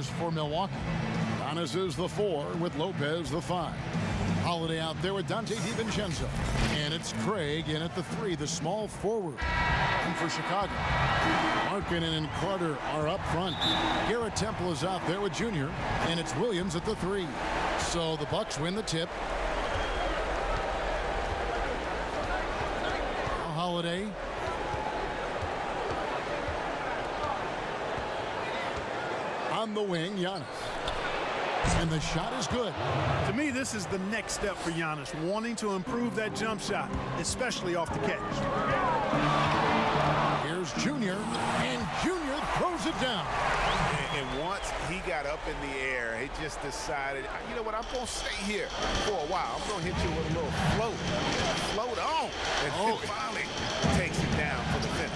starters for Milwaukee. Giannis is the 4 with Lopez the 5. Holiday out there with Dante DiVincenzo. And it's Craig in at the 3, the small forward. And for Chicago, Markkanen and Carter are up front. Garrett Temple is out there with Junior. And it's Williams at the 3. So the Bucks win the tip. Now Holiday. On the wing, Giannis. And the shot is good. To me, this is the next step for Giannis, wanting to improve that jump shot, especially off the catch. Here's Junior, and Junior throws it down. And once he got up in the air, he just decided, you know what, I'm going to stay here for a while. I'm going to hit you with a little float. Float on. And finally takes it down for the finish.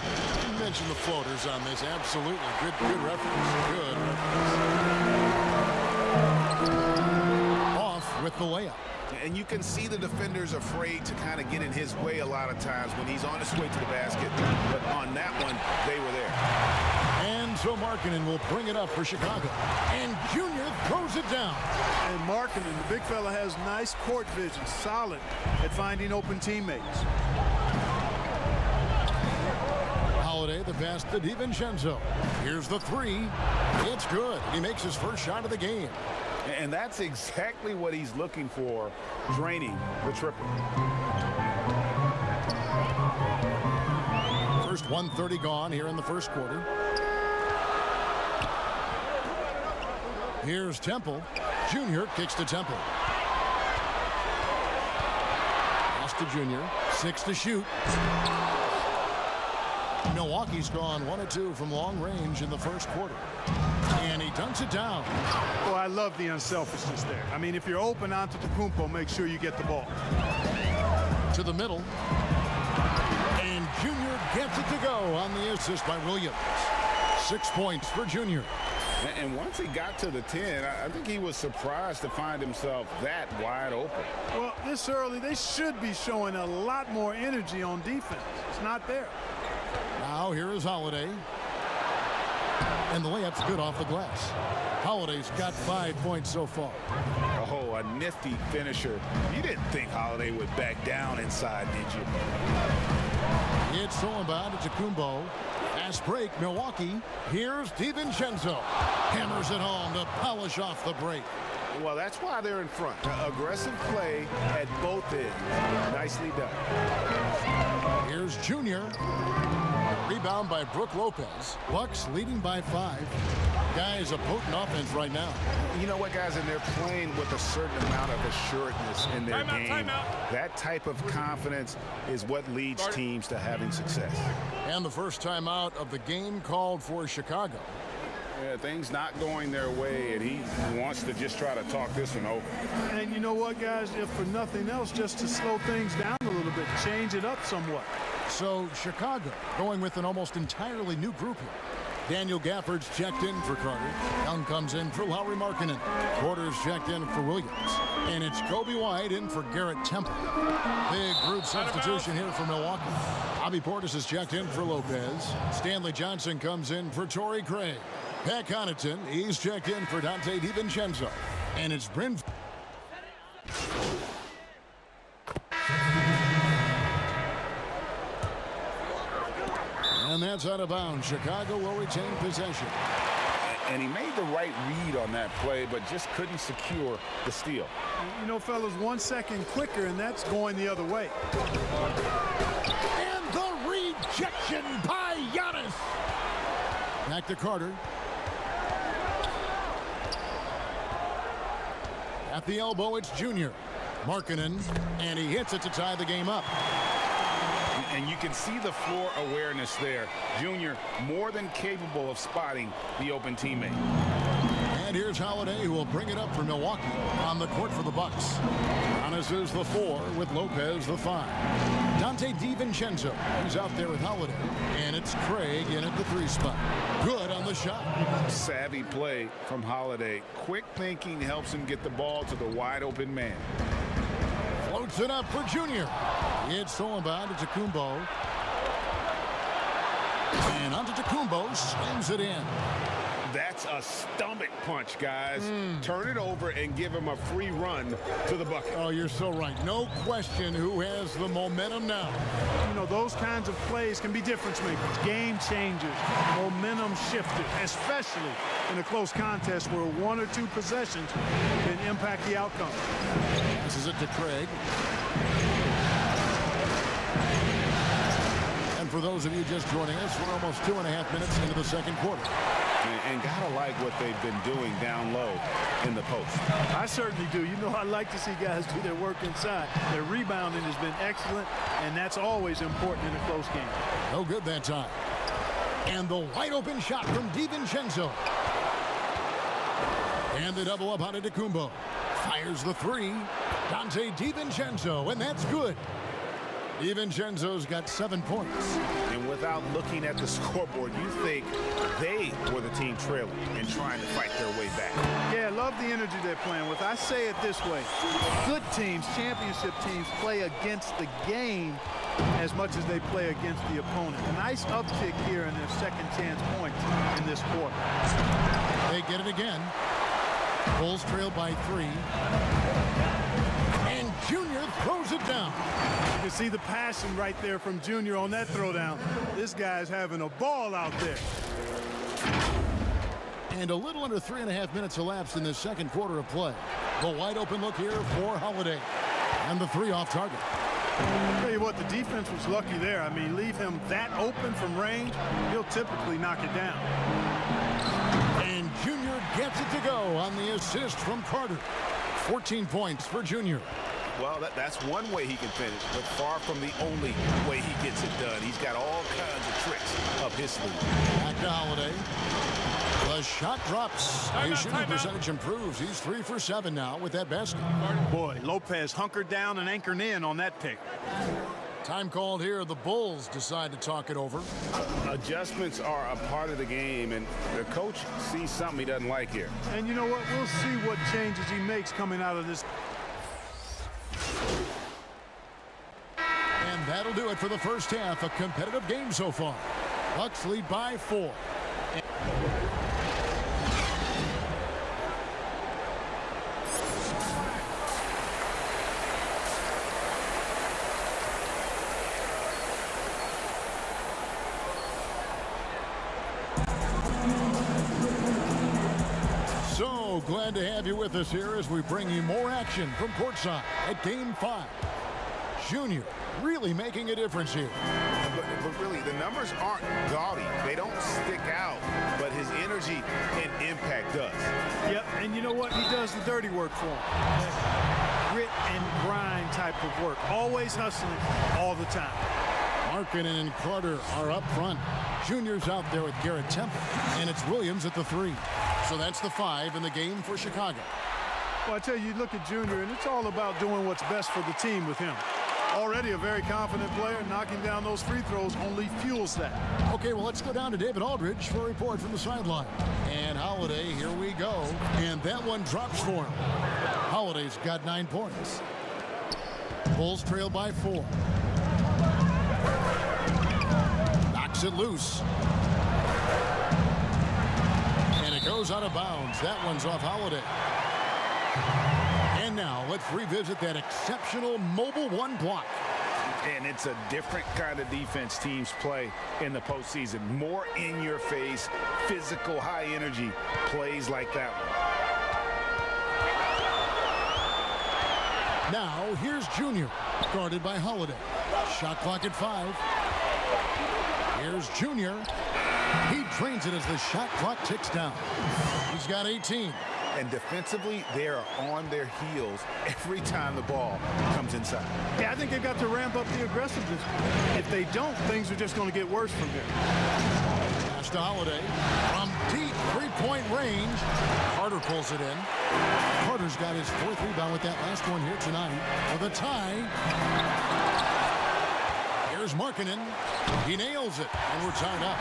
You mentioned the floaters on this. Absolutely. Good reference. Good reference. Off with the layup. And you can see the defenders afraid to kind of get in his way a lot of times when he's on his way to the basket. But on that one, they were there. And so Markkanen will bring it up for Chicago. And Junior throws it down. And Markkanen, the big fella, has nice court vision, solid at finding open teammates. Holiday, the pass to DiVincenzo. Here's the 3. It's good. He makes his first shot of the game. And that's exactly what he's looking for, draining the triple. First 1:30 gone here in the first quarter. Here's Temple. Junior kicks to Temple. Pass to Junior. 6 to shoot. Milwaukee's gone 1 of 2 from long range in the first quarter. And he dunks it down. Well, I love the unselfishness there. I mean, if you're open Antetokounmpo, make sure you get the ball. To the middle. And Junior gets it to go on the assist by Williams. 6 points for Junior. And once he got to the 10, I think he was surprised to find himself that wide open. Well, this early, they should be showing a lot more energy on defense. It's not there. Now here is Holiday. And the layup's good off the glass. Holiday's got 5 points so far. Oh, a nifty finisher. You didn't think Holiday would back down inside, did you? It's thrown by Antetokounmpo. Fast break, Milwaukee. Here's DiVincenzo. Hammers it home to polish off the break. Well, that's why they're in front. Aggressive play at both ends. Nicely done. Here's Junior. Rebound by Brook Lopez. Bucks leading by 5. Guys, a potent offense right now. You know what, guys? And they're playing with a certain amount of assuredness in their game. Timeout. That type of confidence is what leads teams to having success. And the first timeout of the game called for Chicago. Yeah, things not going their way, and he wants to just try to talk this one over. And you know what, guys? If for nothing else, just to slow things down a little bit, change it up somewhat. So Chicago going with an almost entirely new group here. Daniel Gafford's checked in for Carter. Young comes in for Lauri Markkanen. Porter's checked in for Williams. And it's Kobe White in for Garrett Temple. Big group substitution here for Milwaukee. Bobby Portis is checked in for Lopez. Stanley Johnson comes in for Torrey Craig. Pat Connaughton, he's checked in for Dante DiVincenzo. And it's Bryn. And that's out of bounds. Chicago will retain possession. And he made the right read on that play, but just couldn't secure the steal. You know, fellas, 1 second quicker, and that's going the other way. And the rejection by Giannis. Back to Carter. At the elbow, it's Junior. Markkanen, and he hits it to tie the game up. And you can see the floor awareness there. Junior more than capable of spotting the open teammate. And here's Holiday, who will bring it up for Milwaukee on the court for the Bucks. Giannis is the 4 with Lopez the 5. Dante DiVincenzo, he's out there with Holiday. And it's Craig in at the 3 spot. Good on the shot. Savvy play from Holiday. Quick thinking helps him get the ball to the wide open man. Floats it up for Junior. It's thrown by Antetokounmpo. And Antetokounmpo slams it in. That's a stomach punch, guys. Turn it over and give him a free run to the bucket. Oh, you're so right. No question who has the momentum now. You know, those kinds of plays can be difference makers, game changers, momentum shifters, especially in a close contest where 1 or 2 possessions can impact the outcome. Passes it to Craig. And for those of you just joining us, we're almost 2.5 minutes into the second quarter. And gotta like what they've been doing down low in the post. I certainly do. You know, I like to see guys do their work inside. Their rebounding has been excellent, and that's always important in a close game. No good that time. And the wide open shot from DiVincenzo. And the double up on Antetokounmpo. Fires the 3. Dante DiVincenzo, and that's good. DiVincenzo's got 7 points. And without looking at the scoreboard, you think they were the team trailing and trying to fight their way back. Yeah, love the energy they're playing with. I say it this way. Good teams, championship teams, play against the game as much as they play against the opponent. A nice uptick here in their second chance points in this quarter. They get it again. Bulls trail by 3. And Junior throws it down. You can see the passion right there from Junior on that throwdown. This guy's having a ball out there. And a little under 3.5 minutes elapsed in the second quarter of play. The wide open look here for Holiday. And the 3 off target. I'll tell you what, the defense was lucky there. I mean, leave him that open from range, he'll typically knock it down. And Junior gets it to go on the assist from Carter. 14 points for Junior. Well, that's one way he can finish, but far from the only way he gets it done. He's got all kinds of tricks up his sleeve. Back to Holiday. The shot drops. His shooting percentage improves. He's 3 for 7 now with that basket. Boy, Lopez hunkered down and anchored in on that pick. Time called here. The Bulls decide to talk it over. Adjustments are a part of the game, and the coach sees something he doesn't like here. And you know what? We'll see what changes he makes coming out of this. And that'll do it for the first half. A competitive game so far. Bucks lead by 4. So glad to have you with us here as we bring you more action from courtside at Game 5. Junior really making a difference here. But really, the numbers aren't gaudy. They don't stick out, but his energy and impact does. Yep, and you know what? He does the dirty work for him. Grit and grind type of work. Always hustling all the time. Markkanen and Carter are up front. Junior's out there with Garrett Temple, and it's Williams at the 3. So that's the 5 in the game for Chicago. Well, I tell you, you look at Junior, and it's all about doing what's best for the team with him. Already a very confident player, knocking down those free throws only fuels that. Okay, well, let's go down to David Aldridge for a report from the sideline. And Holiday, here we go. And that one drops for him. Holiday's got 9 points. Bulls trail by 4. Knocks it loose. And it goes out of bounds. That one's off Holiday. And now let's revisit that exceptional mobile 1 block. And it's a different kind of defense teams play in the postseason. More in your face, physical, high energy plays like that one. Now here's Junior, guarded by Holiday. Shot clock at 5. Here's Junior. He drains it as the shot clock ticks down. He's got 18. And defensively, they are on their heels every time the ball comes inside. Yeah, I think they've got to ramp up the aggressiveness. If they don't, things are just going to get worse from here. Pass to Holiday. From deep three-point range. Carter pulls it in. Carter's got his 4th rebound with that last one here tonight. For the tie. Here's Markkanen. He nails it, and we're tied up.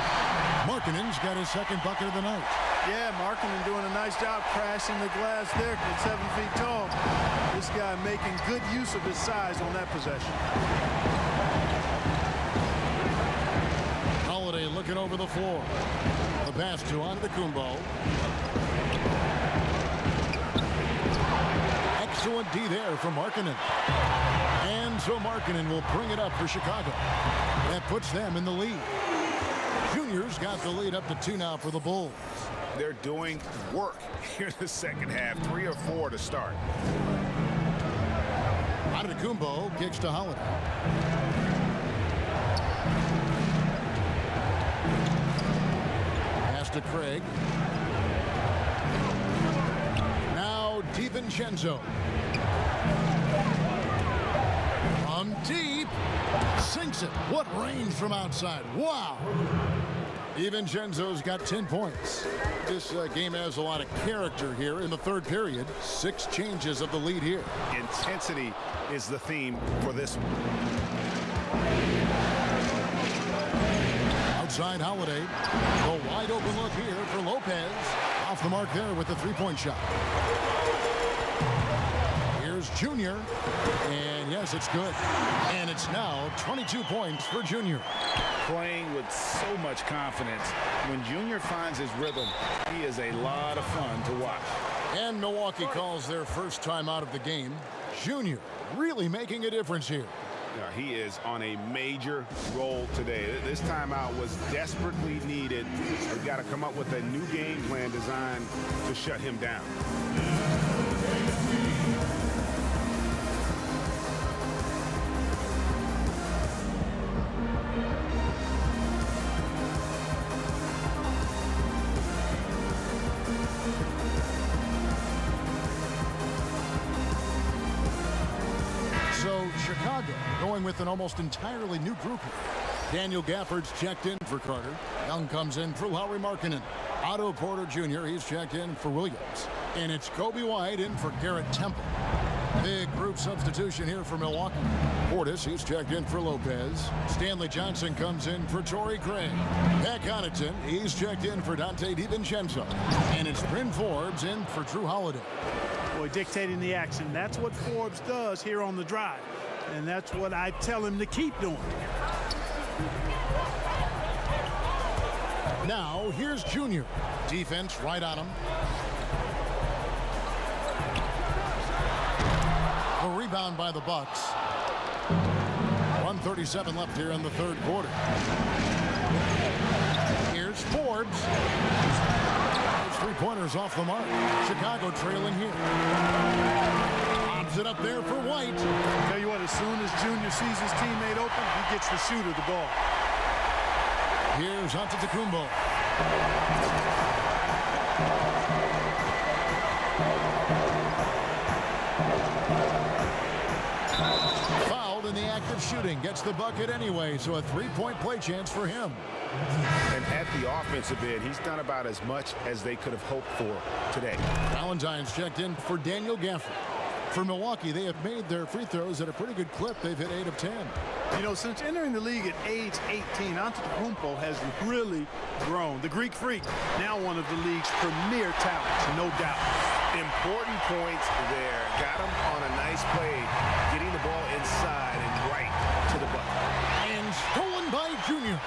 Markkanen's got his 2nd bucket of the night. Yeah, Markkanen doing a nice job crashing the glass there at 7 feet tall. This guy making good use of his size on that possession. Holiday looking over the floor. The The pass to Antetokounmpo. Excellent D there from Markkanen. And so Markkanen will bring it up for Chicago. That puts them in the lead. Junior's got the lead up to 2 now for the Bulls. They're doing work here in the second half. 3 or 4 to start. Antetokounmpo kicks to Holiday. Pass to Craig. Now DiVincenzo. From deep. Sinks it. What range from outside. Wow. DiVincenzo's got 10 points. This game has a lot of character here in the third period. 6 changes of the lead here. Intensity is the theme for this one. Outside Holiday. The wide open look here for Lopez. Off the mark there with the three-point shot. Here's Junior. And yes, it's good. And it's now 22 points for Junior. Playing with so much confidence. When Junior finds his rhythm, he is a lot of fun to watch. And Milwaukee calls their first time out of the game. Junior really making a difference here. Yeah, he is on a major role today. This timeout was desperately needed. We've got to come up with a new game plan designed to shut him down. Chicago going with an almost entirely new group here. Daniel Gafford's checked in for Carter. Young comes in for Lauri Markkanen. Otto Porter Jr., he's checked in for Williams. And it's Kobe White in for Garrett Temple. Big group substitution here for Milwaukee. Portis, he's checked in for Lopez. Stanley Johnson comes in for Torrey Craig. Pat Connaughton, he's checked in for Dante DiVincenzo. And it's Bryn Forbes in for Drew Holiday. Boy, dictating the action. That's what Forbes does here on the drive. And that's what I tell him to keep doing. Now, here's Junior. Defense right on him. A rebound by the Bucks. 1:37 left here in the third quarter. Here's Forbes. Those three-pointers off the mark. Chicago trailing here. Lobs it up there for White. Tell you what, as soon as Junior sees his teammate open, he gets the shooter the ball. Here's Antetokounmpo. Fouled in the act of shooting. Gets the bucket anyway, so a three-point play chance for him. And at the offensive end, he's done about as much as they could have hoped for today. Valentine's checked in for Daniel Gafford. For Milwaukee, they have made their free throws at a pretty good clip. They've hit 8 of 10. You know, since entering the league at age 18, Antetokounmpo has really grown. The Greek Freak, now one of the league's premier talents, no doubt. Important points there. Got him on a nice play, getting the ball inside and right to the bucket. And stolen by Junior.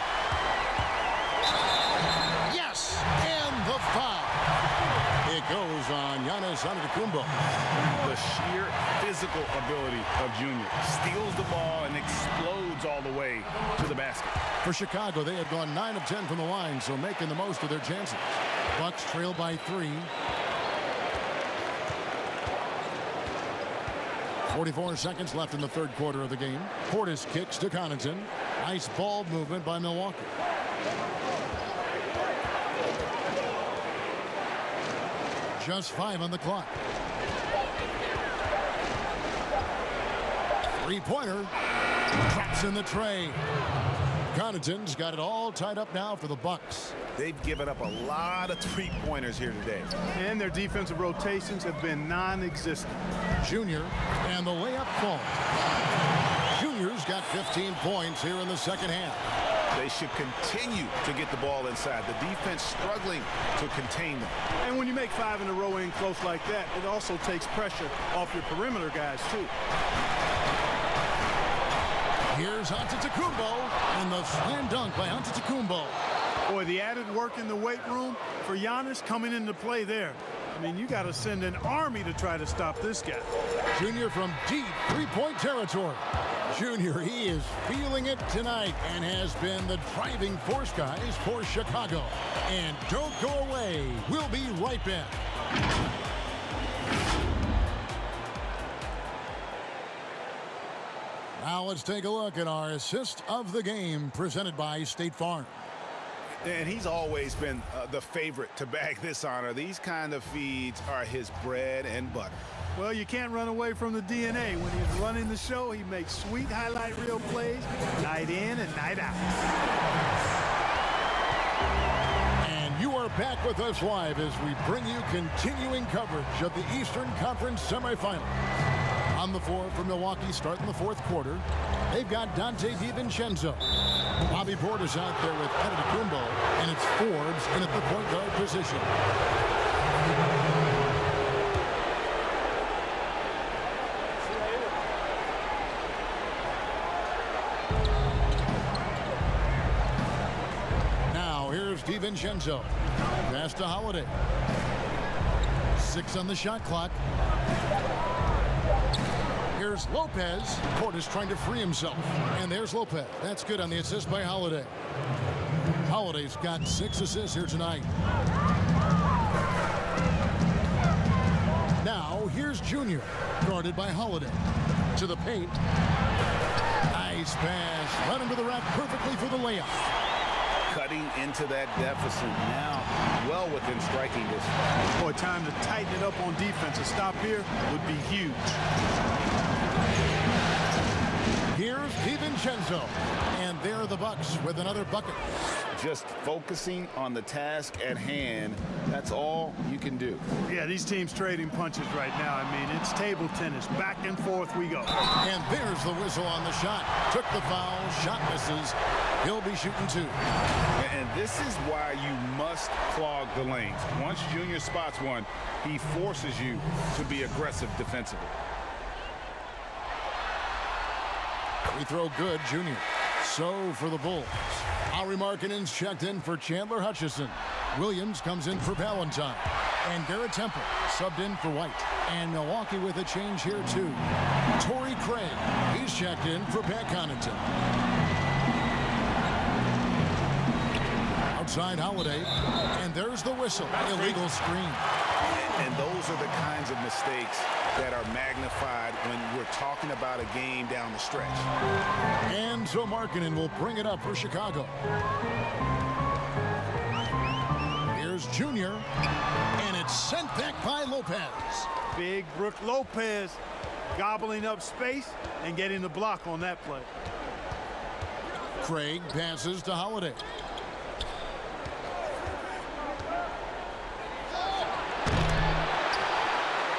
Yes, and the foul. It goes on Giannis Antetokounmpo. The sheer physical ability of Junior. Steals the ball and explodes all the way to the basket. For Chicago, they have gone 9 of 10 from the line, so making the most of their chances. Bucks trail by 3. 44 seconds left in the third quarter of the game. Portis kicks to Connaughton. Nice ball movement by Milwaukee. Just 5 on the clock. Three-pointer. Drops in the tray. Connaughton's got it all tied up now for the Bucks. They've given up a lot of three-pointers here today. And their defensive rotations have been non-existent. Junior, and the layup falls. Junior's got 15 points here in the second half. They should continue to get the ball inside. The defense struggling to contain them. And when you make 5 in a row in close like that, it also takes pressure off your perimeter guys, too. Here's Antetokounmpo, and the slam dunk by Antetokounmpo. Boy, the added work in the weight room for Giannis coming into play there. I mean, you got to send an army to try to stop this guy. Junior from deep three-point territory. Junior, he is feeling it tonight and has been the driving force, guys, for Chicago. And don't go away. We'll be right back. Now let's take a look at our assist of the game presented by State Farm. And he's always been the favorite to bag this honor. These kind of feeds are his bread and butter. Well, you can't run away from the DNA. When he's running the show, he makes sweet highlight reel plays night in and night out. And you are back with us live as we bring you continuing coverage of the Eastern Conference semifinal. On the floor for Milwaukee starting the fourth quarter, they've got Dante DiVincenzo. Bobby Portis out there with Antetokounmpo, and it's Forbes in at the point guard position. Now here's DiVincenzo. Pass to Holiday. 6 on the shot clock. Here's Lopez. Portis trying to free himself. And there's Lopez. That's good on the assist by Holiday. Holiday's got 6 assists here tonight. Now here's Junior. Guarded by Holiday. To the paint. Nice pass. Led him to the rack perfectly for the layup. Cutting into that deficit now, well within striking distance. Boy, time to tighten it up on defense. A stop here would be huge. Here's DiVincenzo, and there are the Bucks with another bucket. Just focusing on the task at hand, that's all you can do. Yeah, these teams trading punches right now. I mean, it's table tennis. Back and forth we go. And there's the whistle on the shot. Took the foul, shot misses. He'll be shooting 2. And this is why you must clog the lanes. Once Junior spots one, he forces you to be aggressive defensively. Free throw good, Junior. So for the Bulls. Lauri Markkanen's checked in for Chandler Hutchison. Williams comes in for Ballantyne. And Garrett Temple subbed in for White. And Milwaukee with a change here too. Torrey Craig, he's checked in for Pat Connaughton. Outside Holiday, and there's the whistle. Illegal screen. And those are the kinds of mistakes that are magnified when we're talking about a game down the stretch. And so Markkanen will bring it up for Chicago. Here's Junior, and it's sent back by Lopez. Big Brook Lopez gobbling up space and getting the block on that play. Craig passes to Holiday.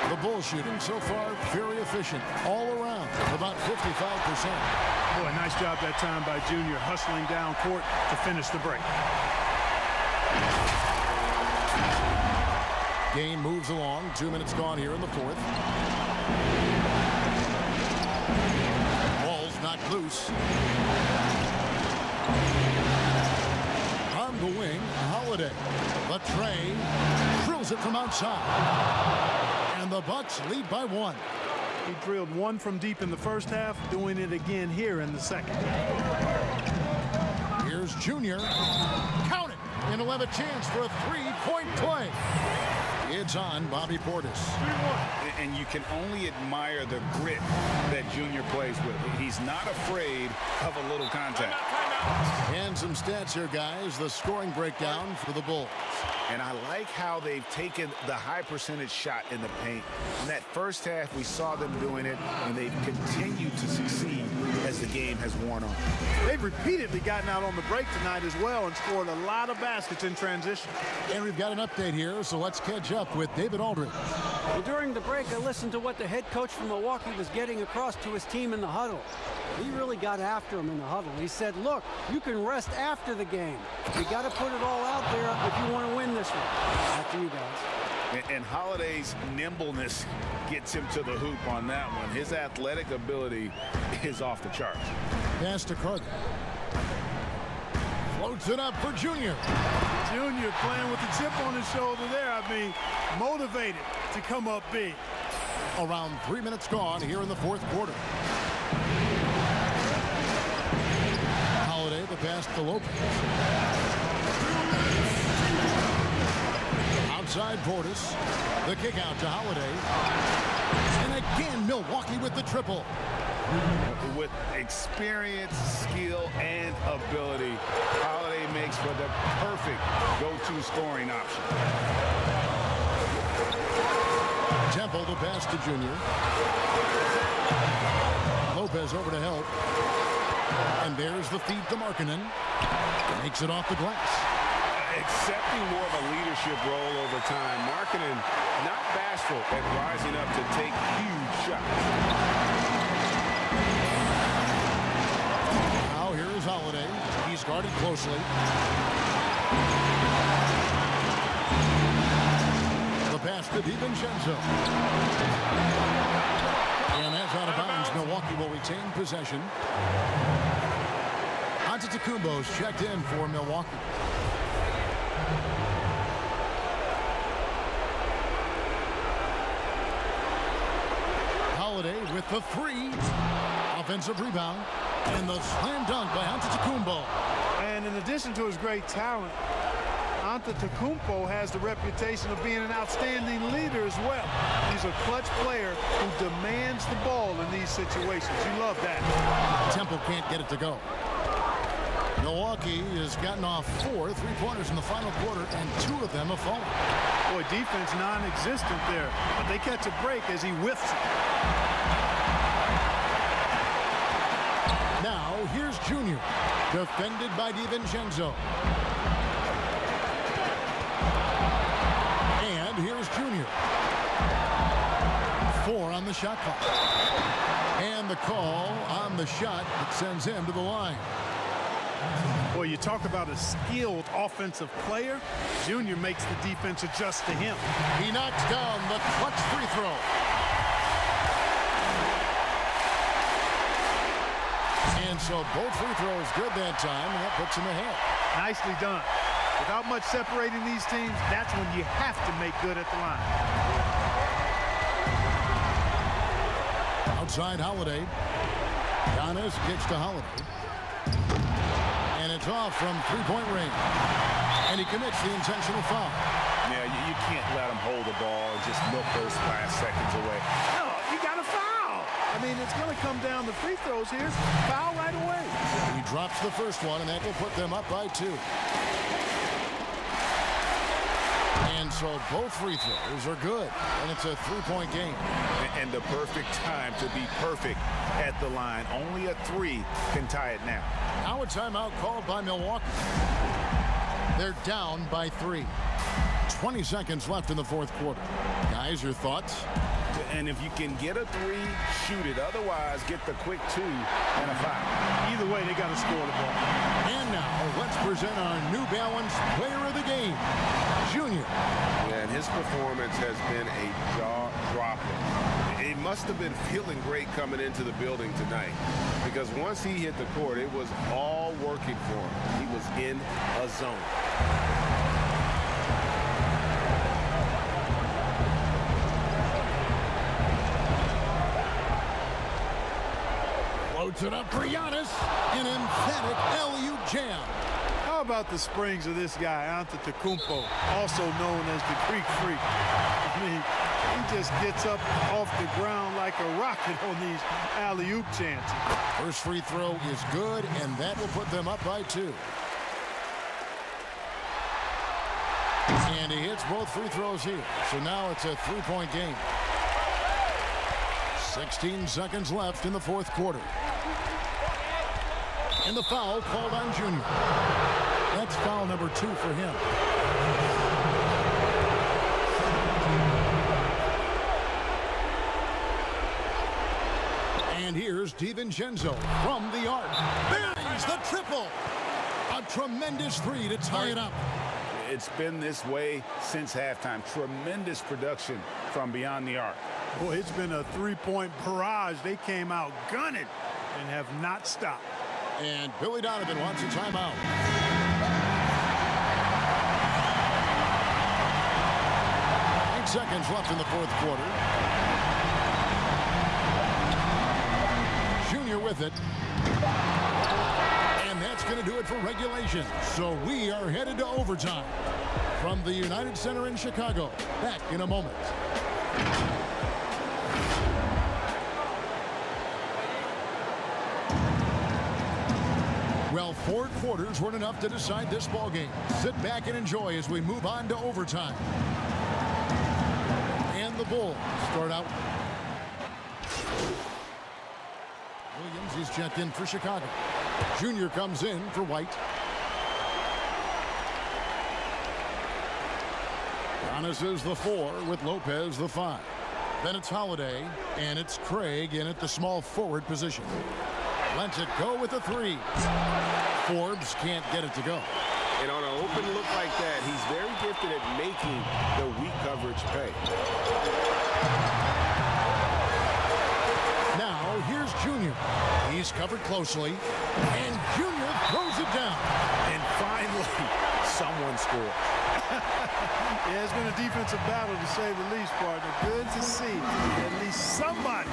The Bulls shooting so far very efficient all around, about 55%. Boy, nice job that time by Junior hustling down court to finish the break. Game moves along. 2 minutes gone here in the fourth. Ball's knocked loose. On the wing, Holiday. Latre drills it from outside. And the Bucks lead by 1. He drilled 1 from deep in the first half, doing it again here in the second. Here's Junior. Count it. And he'll have a chance for a 3-point play. It's on Bobby Portis. And you can only admire the grit that Junior plays with. He's not afraid of a little contact. And some stats here, guys. The scoring breakdown for the Bulls. And I like how they've taken the high percentage shot in the paint. In that first half, we saw them doing it, and they've continued to succeed as the game has worn on. They've repeatedly gotten out on the break tonight as well and scored a lot of baskets in transition. And we've got an update here, so let's catch up with David Aldridge. Well, during the break, I listened to what the head coach from Milwaukee was getting across to his team in the huddle. He really got after him in the huddle. He said, look, you can rest after the game. You got to put it all out there if you want to win this one. Back to you guys. And Holiday's nimbleness gets him to the hoop on that one. His athletic ability is off the charts. Pass to Carter. Floats it up for Junior. Junior playing with the chip on his shoulder there. I mean, motivated to come up big. Around 3 minutes gone here in the fourth quarter. Holiday the pass to Lopez. Outside Portis. The kick out to Holiday. And again, Milwaukee with the triple. With experience, skill, and ability, Holiday makes for the perfect go-to scoring option. Temple the pass to Junior. Lopez over to help. And there's the feed to Markkanen. Makes it off the glass. Accepting more of a leadership role over time. Markkanen not bashful at rising up to take huge shots. Now here is Holiday. He's guarded closely. The pass to DiVincenzo. And that's out of bounds. Milwaukee will retain possession. Antetokounmpo's checked in for Milwaukee. Holiday with the three. Offensive rebound. And the slam dunk by Antetokounmpo. And in addition to his great talent, Antetokounmpo has the reputation of being an outstanding leader as well. He's a clutch player who demands the ball in these situations. You love that. Temple can't get it to go. Milwaukee has gotten off 4 3-pointers in the final quarter, and 2 of them have fallen. Boy, defense non-existent there. But they catch a break as he whiffs it. Now, here's Junior. Defended by DiVincenzo. And here's Junior. 4 on the shot clock. And the call on the shot that sends him to the line. Boy, you talk about a skilled offensive player. Junior makes the defense adjust to him. He knocks down the clutch free throw. And so both free throws good that time, and that puts him ahead. Nicely done. Without much separating these teams, that's when you have to make good at the line. Outside Holiday. Giannis kicks to Holiday. And it's off from three-point range. And he commits the intentional foul. Yeah, you can't let him hold the ball and just milk those last seconds away. No, you got to foul. I mean, it's going to come down to free throws here. Foul right away. He drops the first one, and that will put them up by 2. And so both free throws are good, and it's a 3-point game. And the perfect time to be perfect at the line. Only a 3 can tie it now. Now a timeout called by Milwaukee. They're down by 3. 20 seconds left in the fourth quarter. Guys, your thoughts? And if you can get a 3, shoot it. Otherwise, get the quick 2 and a 5. Either way, they got to score the ball. And now let's present our New Balance Player of the Game, Junior. And his performance has been a jaw-dropper. He must have been feeling great coming into the building tonight, because once he hit the court, it was all working for him. He was in a zone. Floats it up for Giannis. An emphatic alley-oop jam. How about the springs of this guy, Antetokounmpo, also known as the Greek Freak? I mean, he just gets up off the ground like a rocket on these alley-oop chances. First free throw is good, and that will put them up by 2. And he hits both free throws here. So now it's a 3-point game. 16 seconds left in the fourth quarter. And the foul called on Junior. That's foul number 2 for him. And here's DiVincenzo from the arc. Buries the triple. A tremendous 3 to tie it up. It's been this way since halftime. Tremendous production from beyond the arc. Boy, it's been a 3-point barrage. They came out gunning and have not stopped. And Billy Donovan wants a timeout. seconds left in the fourth quarter. Junior with it. And that's going to do it for regulation. So we are headed to overtime. From the United Center in Chicago. Back in a moment. Well, 4 quarters weren't enough to decide this ball game. Sit back and enjoy as we move on to overtime. And the Bulls start out. Williams, he's checked in for Chicago. Junior comes in for White. Giannis is the 4 with Lopez the 5. Then it's Holiday, and it's Craig in at the small forward position. Lets it go with a 3. Forbes can't get it to go. And on an open look like that, he's very gifted at making the weak coverage pay. Now, here's Junior. He's covered closely, and Junior throws it down. And finally, someone scored. Yeah, it's been a defensive battle, to say the least, partner. Good to see at least somebody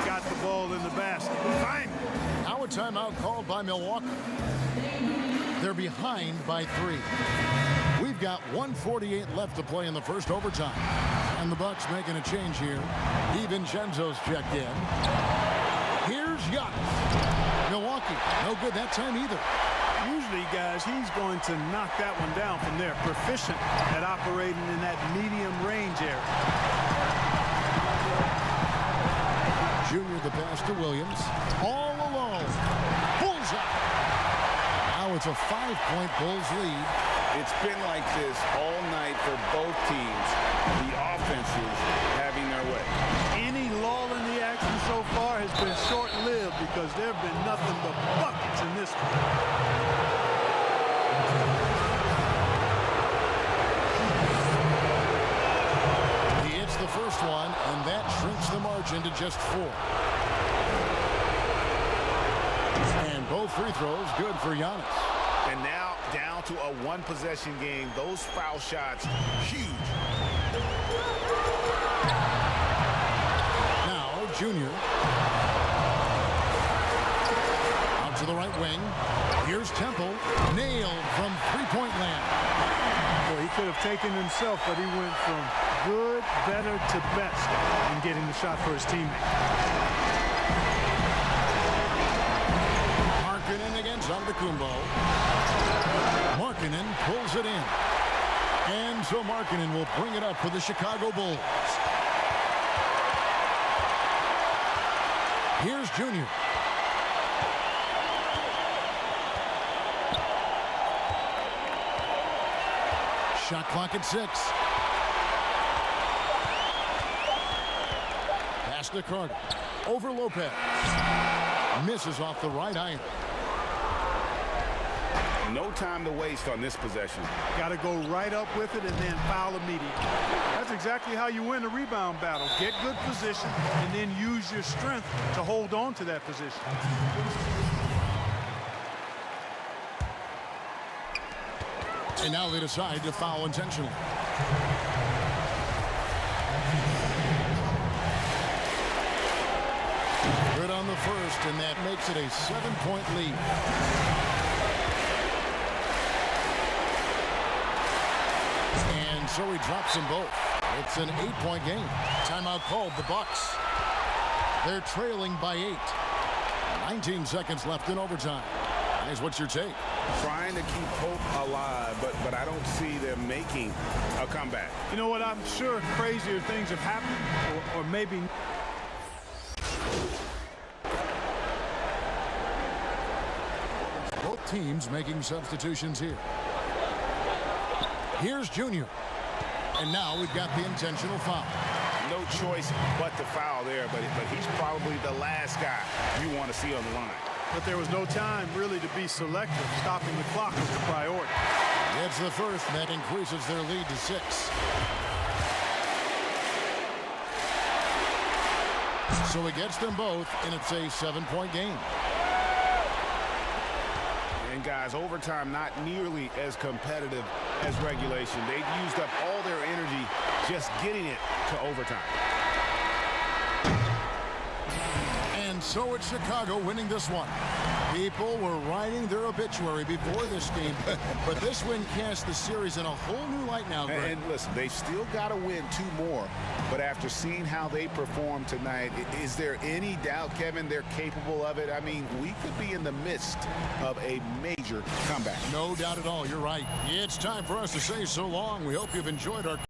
got the ball in the basket. Fine. Now a timeout called by Milwaukee. They're behind by 3. We've got 1:48 left to play in the first overtime. And the Bucks making a change here. DiVincenzo's checked in. Here's Giannis. Milwaukee, no good that time either. Usually, guys, he's going to knock that one down from there. Proficient at operating in that medium range area. Junior the pass to Williams. All alone. Bullseye. Now it's a 5-point Bulls lead. It's been like this all night for both teams. The offenses having their way. Any lull in the action so far has been short-lived because there have been nothing but buckets in this one. He hits the first one, and that shrinks the margin to just 4. And both free throws good for Giannis. And now down to a 1-possession game. Those foul shots, huge. Now Junior. Out to the right wing. Here's Temple. Nailed from three-point land. Well, he could have taken himself, but he went from good, better to best in getting the shot for his teammate. Markkanen against Antetokounmpo. Markkanen pulls it in. And so Markkanen will bring it up for the Chicago Bulls. Here's Junior. Shot clock at 6. Pass to Carter. Over Lopez. Misses off the right iron. No time to waste on this possession. Got to go right up with it and then foul immediately. That's exactly how you win a rebound battle. Get good position and then use your strength to hold on to that position. And now they decide to foul intentionally. Good on the first, and that makes it a 7-point lead. And so he drops them both. It's an 8-point game. Timeout called the Bucks. They're trailing by 8. 19 seconds left in overtime. Guys, what's your take? Trying to keep hope alive, but I don't see them making a comeback. You know what? I'm sure crazier things have happened, or maybe. Both teams making substitutions here. Here's Junior. And now we've got the intentional foul. No choice but to foul there, but he's probably the last guy you want to see on the line. But there was no time really to be selective. Stopping the clock was the priority. It's the first, and that increases their lead to 6. So he gets them both, and it's a 7-point game. And guys, overtime not nearly as competitive as regulation. They've used up all their energy just getting it to overtime. And so it's Chicago winning this one. People were writing their obituary before this game, but this win casts the series in a whole new light now, Greg. And listen, they've still got to win 2 more, but after seeing how they performed tonight, is there any doubt, Kevin, they're capable of it? I mean, we could be in the midst of a major comeback. No doubt at all. You're right. It's time for us to say so long. We hope you've enjoyed our